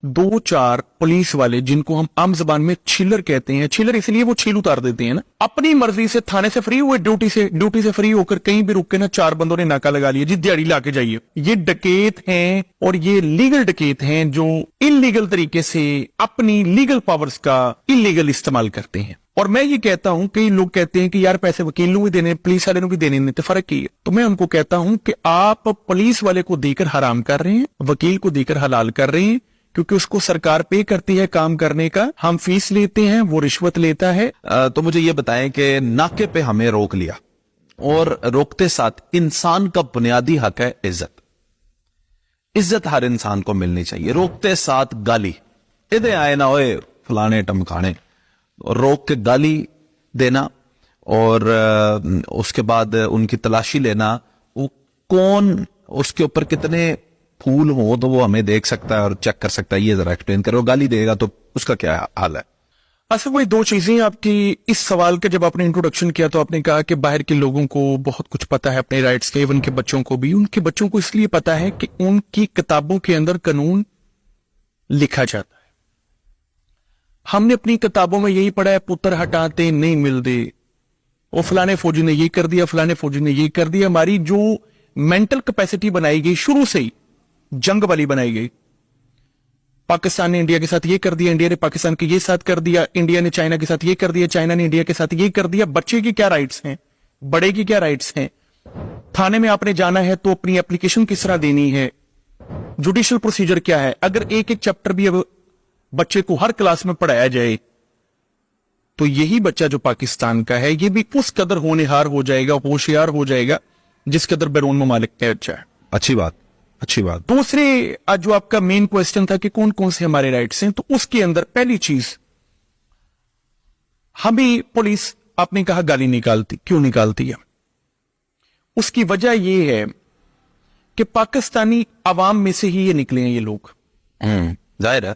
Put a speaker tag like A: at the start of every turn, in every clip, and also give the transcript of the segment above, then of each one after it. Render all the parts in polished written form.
A: दो चार पुलिस वाले जिनको हम आम जबान में छिलर कहते हैं, छिलर इसलिए वो छील उतार देते हैं ना, अपनी मर्जी से थाने से फ्री हुए, ड्यूटी से फ्री होकर कहीं भी रुक के ना चार बंदों ने नाका लगा लिया जी दिहाड़ी लाके जाइए। ये डकैत हैं और ये लीगल डकैत हैं जो इलीगल तरीके से अपनी लीगल पावर्स का इलीगल इस्तेमाल करते हैं। और मैं ये कहता हूं, कई लोग कहते हैं कि यार पैसे वकील को भी देने, पुलिस वाले को भी देने, तो फर्क की है। तो मैं उनको कहता हूं कि आप पुलिस वाले को देकर हराम कर रहे हैं, वकील को देकर हलाल कर रहे हैं, क्योंकि उसको सरकार पे करती है काम करने का, हम फीस लेते हैं, वो रिश्वत लेता है।
B: तो मुझे ये बताएं कि नाके पे हमें रोक लिया और रोकते साथ इंसान का बुनियादी हक है इज्जत। इज्जत हर इंसान को मिलनी चाहिए। रोकते साथ गाली, इधर आए ना ओए फलाने टमकाने, रोक के गाली देना और उसके बाद उनकी तलाशी लेना, वो कौन, उसके ऊपर कितने फूल हो तो वो हमें देख सकता है और चेक कर सकता है, ये जरा एक्सप्लेन करो। गाली देगा तो उसका क्या हाल है?
A: असल वही दो चीजें आपकी इस सवाल के, जब आपने इंट्रोडक्शन किया तो आपने कहा कि बाहर के लोगों को बहुत कुछ पता है अपने राइट्स के, इवन के बच्चों को भी। उनके बच्चों को इसलिए पता है कि उनकी किताबों के अंदर कानून लिखा जाता है। हमने अपनी किताबों में यही पढ़ा है, पुत्र हटाते नहीं मिलते, वो फलाने फौजी ने ये कर दिया, फलाने फौजी ने ये कर दिया। हमारी जो मेंटल कैपेसिटी बनाई गई शुरू से ही जंग वाली बनाई गई, पाकिस्तान ने इंडिया के साथ ये कर दिया, इंडिया ने पाकिस्तान के ये साथ कर दिया, इंडिया ने चाइना के साथ ये कर दिया, चाइना ने इंडिया के साथ ये कर दिया। बच्चे की क्या राइट्स हैं, बड़े की क्या राइट्स हैं, थाने में आपने जाना है तो अपनी एप्लीकेशन किस तरह देनी है, जुडिशियल प्रोसीजर क्या है। अगर एक एक चैप्टर भी अब बच्चे को हर क्लास में पढ़ाया जाए तो यही बच्चा जो पाकिस्तान का है ये भी उस कदर होनहार हो जाएगा, होशियार हो जाएगा जिस कदर बैरून ममालिक का बच्चा है।
B: अच्छी बात, अच्छी बात।
A: दूसरे, आज जो आपका मेन क्वेश्चन था कि कौन कौन से हमारे राइट्स हैं, तो उसके अंदर पहली चीज, हमें पुलिस, आपने कहा गाली निकालती, क्यों निकालती है? उसकी वजह यह है कि पाकिस्तानी अवाम में से ही ये निकले हैं ये लोग।
B: जाहिर है।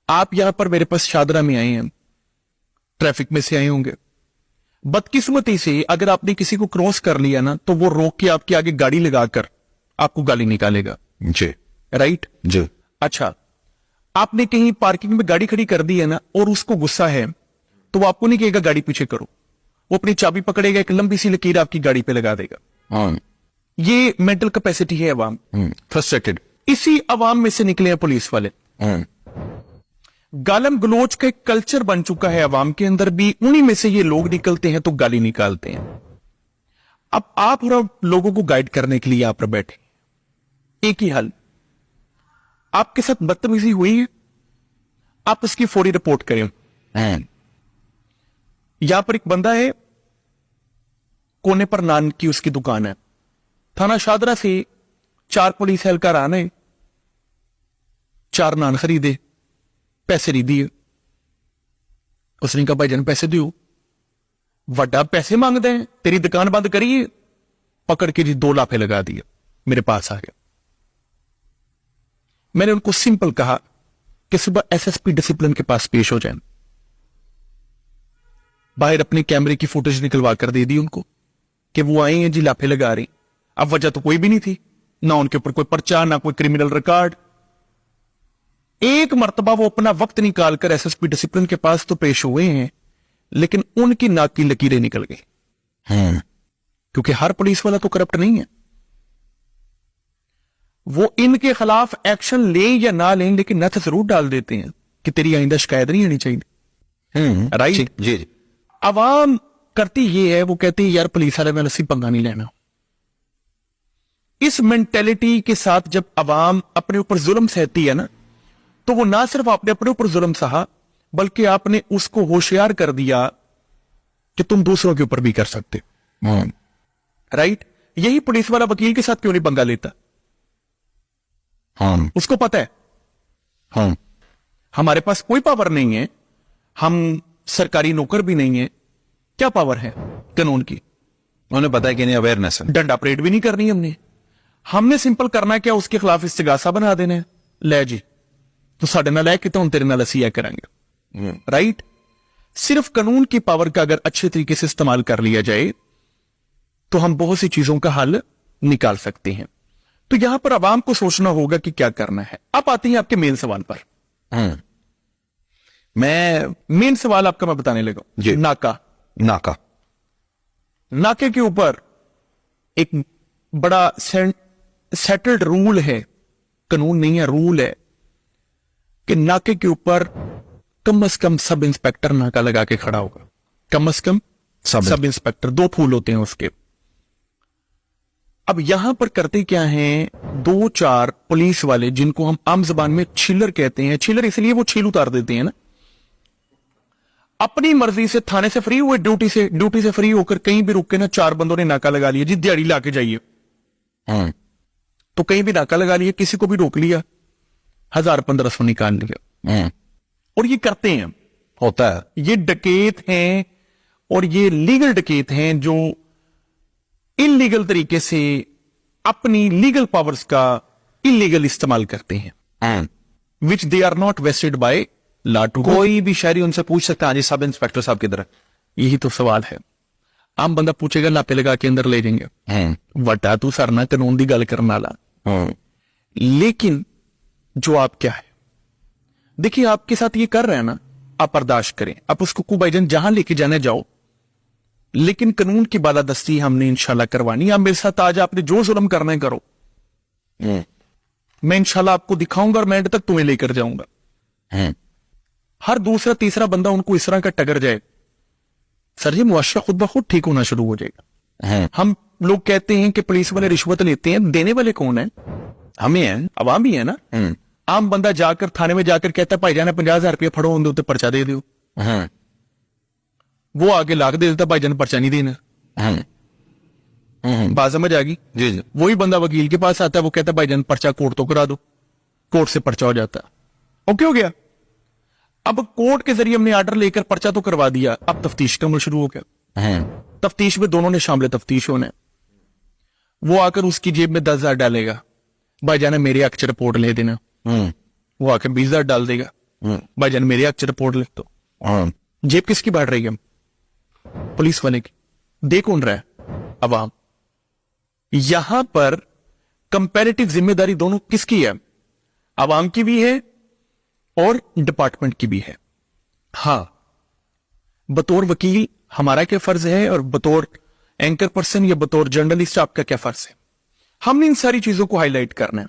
A: आप यहां पर मेरे पास शादरा में आए हैं, ट्रैफिक में से आए होंगे। बदकिस्मती से अगर आपने किसी को क्रॉस कर लिया ना तो वो रोक के आपके आगे गाड़ी लगाकर आपको गाली निकालेगा
B: जी,
A: राइट
B: जी।
A: अच्छा, आपने कहीं पार्किंग में गाड़ी खड़ी कर दी है ना और उसको गुस्सा है तो वो आपको नहीं कहेगा गाड़ी पीछे करो, वो अपनी चाबी पकड़ेगा, एक लंबी सी लकीर आपकी गाड़ी पे लगा देगा। ये मेंटल कैपेसिटी है अवाम,
B: फ्रस्ट्रेटेड।
A: इसी अवाम में से निकले हैं पुलिस वाले। गालम गलोच का एक कल्चर बन चुका है अवाम के अंदर भी, उन्हीं में से ये लोग निकलते हैं तो गाली निकालते हैं। अब आप और लोगों को गाइड करने के लिए आप पर बैठे, एक ही हल, आपके साथ बदतमीजी हुई है, आप उसकी फौरी रिपोर्ट करें। यहां पर एक बंदा है, कोने पर नान की उसकी दुकान है, थाना शादरा से 4 पुलिस एहलकार आने, 4 नान खरीदे, पैसे नहीं दिए। उसने कहा भाई जान पैसे दियो, वड्डा पैसे मांगते हैं, तेरी दुकान बंद करिए, पकड़ के जी 2 लाफे लगा दिए, मेरे पास आ गया। मैंने उनको सिंपल कहा कि सुबह एसएसपी डिसिप्लिन के पास पेश हो जाए। बाहर अपने कैमरे की फुटेज निकलवा कर दे दी उनको कि वो आए हैं जी लाफे लगा रहे। अब वजह तो कोई भी नहीं थी, ना उनके ऊपर कोई पर्चा, ना कोई क्रिमिनल रिकॉर्ड। एक मर्तबा वो अपना वक्त निकालकर एसएसपी डिसिप्लिन के पास तो पेश हुए हैं, लेकिन उनकी नाक की लकीरें निकल गई। क्योंकि हर पुलिस वाला तो करप्ट नहीं है। वो इनके खिलाफ एक्शन लें या ना लें, लेकिन नथ जरूर डाल देते हैं कि तेरी आइंदा शिकायत नहीं आनी चाहिए। राइट
B: जी।
A: अवाम करती ये है, वो कहती है यार पुलिस वाले में लस्सी पंगा नहीं लेना। इस मेंटेलिटी के साथ जब अवाम अपने ऊपर जुल्म सहती है ना, तो वो ना सिर्फ आपने अपने ऊपर जुल्म सहा, बल्कि आपने उसको होशियार कर दिया कि तुम दूसरों के ऊपर भी कर सकते। राइट। यही पुलिस वाला वकील के साथ क्यों नहीं पंगा लेता? उसको पता है हमारे पास कोई पावर नहीं है, हम सरकारी नौकर भी नहीं है, क्या पावर है कानून की?
B: उन्हें पता है कि नहीं, अवेयरनेस है।
A: डंडा परेड भी नहीं करनी हमने सिंपल करना क्या, उसके खिलाफ इस्तिगासा बना देना है, ले जी तो साढ़े नाल है कि तो हम तेरे नाल असी करेंगे। राइट। सिर्फ कानून की पावर का अगर अच्छे तरीके से इस्तेमाल कर लिया जाए तो हम बहुत सी चीजों का हल निकाल सकते हैं। तो यहां पर आवाम को सोचना होगा कि क्या करना है। अब आते हैं आपके मेन सवाल पर
B: میں
A: मेन सवाल आपका मैं बताने लगा
B: जी।
A: नाका
B: नाका
A: नाके के ऊपर एक बड़ा सेटल्ड रूल है, कानून नहीं है, रूल है कि नाके के ऊपर कम से कम सब इंस्पेक्टर नाका लगा के खड़ा होगा। कम से कम सब इंस्पेक्टर, 2 फूल होते हैं उसके। अब यहां पर करते क्या हैं, 2-4 पुलिस वाले जिनको हम आम जबान में छिलर कहते हैं, छिलर इसलिए वो छील उतार देते हैं ना, अपनी मर्जी से थाने से फ्री हुए, ड्यूटी से फ्री होकर कहीं भी रुक के ना 4 बंदों ने नाका लगा लिया, जी दिहाड़ी लाके जाइए, तो कहीं भी नाका लगा लिया, किसी को भी रोक लिया, 1000-1500 निकाल लिया। और ये करते हैं,
B: होता है।
A: ये डकैत हैं और ये लीगल डकैत हैं जो इलीगल तरीके से अपनी लीगल पावर्स का इलीगल इस्तेमाल करते हैं, which they are not vested by law to.
B: कोई भी शहरी उनसे पूछ सकता है, हाँ जी सब इंस्पेक्टर साहब किधर है?
A: यही तो सवाल है। आम बंदा पूछेगा, लापे लगा के अंदर ले जाएंगे, वटा तू सरना कानून दी गल करने वाला। लेकिन जो आप क्या है, देखिए आपके साथ ये कर रहे हैं ना, आप बर्दाश्त करें, आप उसको को भाईजान जहां लेके जाने जाओ, लेकिन कानून की बालादस्ती हमने इंशाल्लाह करवानी। आप मेरे साथ आज आपने जो जुल्म करना है करो, मैं इंशाल्लाह आपको दिखाऊंगा और मैं एंड तक तुम्हें लेकर जाऊंगा। हर दूसरा तीसरा बंदा उनको इस तरह का टगर जाए, सर जी मुआशरा खुद ब खुद ठीक होना शुरू हो जाएगा। हम लोग कहते हैं कि पुलिस वाले रिश्वत लेते हैं, देने वाले कौन है?
B: हम ही हैं,
A: अवाम ही है ना। आम बंदा जाकर थाने में जाकर कहता है भाईजान 50,000 रुपया फड़ो, उनके उत्ते पर्चा दे दो, वो आगे लाख दे देता, भाईजान पर्चा नहीं देना। बात समझ आ गई?
B: जी जी।
A: वही बंदा वकील के पास आता है, वो कहता है भाईजान पर्चा कोर्ट तो करा दो, कोर्ट से पर्चा हो जाता है। ओके हो गया। अब कोर्ट के जरिए हमने आर्डर लेकर पर्चा तो करवा दिया, अब तफ्तीश का अमल शुरू हो गया। तफ्तीश में दोनों ने शामिल तफ्तीश होने, वो आकर उसकी जेब में 10,000 डालेगा, भाईजान मेरे हक च रिपोर्ट ले देना, वो आकर 20,000 डाल देगा, भाईजान मेरे हक च रिपोर्ट लिख दो। जेब किसकी बढ़ रही है? पुलिस वाले की। दे कौन रहा है? अवाम। यहां पर कंपैरेटिव जिम्मेदारी दोनों किसकी है? अवाम की भी है और डिपार्टमेंट की भी है। हां, बतौर वकील हमारा क्या फर्ज है और बतौर एंकर पर्सन या बतौर जर्नलिस्ट आपका क्या फर्ज है? हमने इन सारी चीजों को हाईलाइट करना है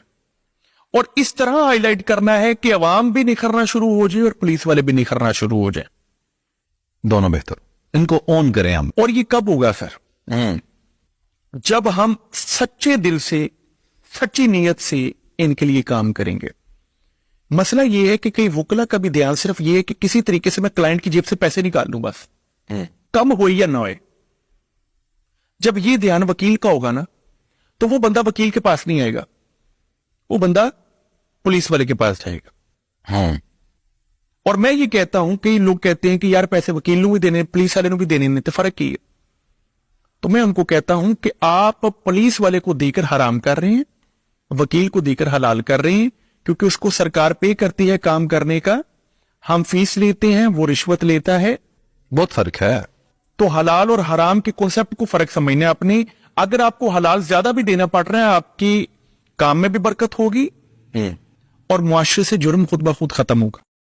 A: और इस तरह हाईलाइट करना है कि अवाम भी निखरना शुरू हो जाए और पुलिस वाले भी निखरना शुरू हो जाए,
B: दोनों बेहतर। इनको ऑन करें हम।
A: और ये कब होगा सर? जब हम सच्चे दिल से, सच्ची नीयत से इनके लिए काम करेंगे। मसला ये है कि कई वकला का भी ध्यान सिर्फ ये है कि किसी तरीके से मैं क्लाइंट की जेब से पैसे निकाल लूं, बस कम हो या ना हो। जब ये ध्यान वकील का होगा ना, तो वो बंदा वकील के पास नहीं आएगा, वो बंदा पुलिस वाले के पास जाएगा। और मैं ये कहता हूं, कई लोग कहते हैं कि यार पैसे वकील को भी देने, पुलिस वाले को भी देने, नहीं तो फर्क की है। तो मैं उनको कहता हूं कि आप पुलिस वाले को देकर हराम कर रहे हैं, वकील को देकर हलाल कर रहे हैं, क्योंकि उसको सरकार पे करती है काम करने का, हम फीस लेते हैं, वो रिश्वत लेता है।
B: बहुत फर्क है।
A: तो हलाल और हराम के कॉन्सेप्ट को फर्क समझना अपने। अगर आपको हलाल ज्यादा भी देना पड़ रहा है, आपकी काम में भी बरकत होगी और मुआशरे से जुर्म खुद ब खुद खत्म होगा।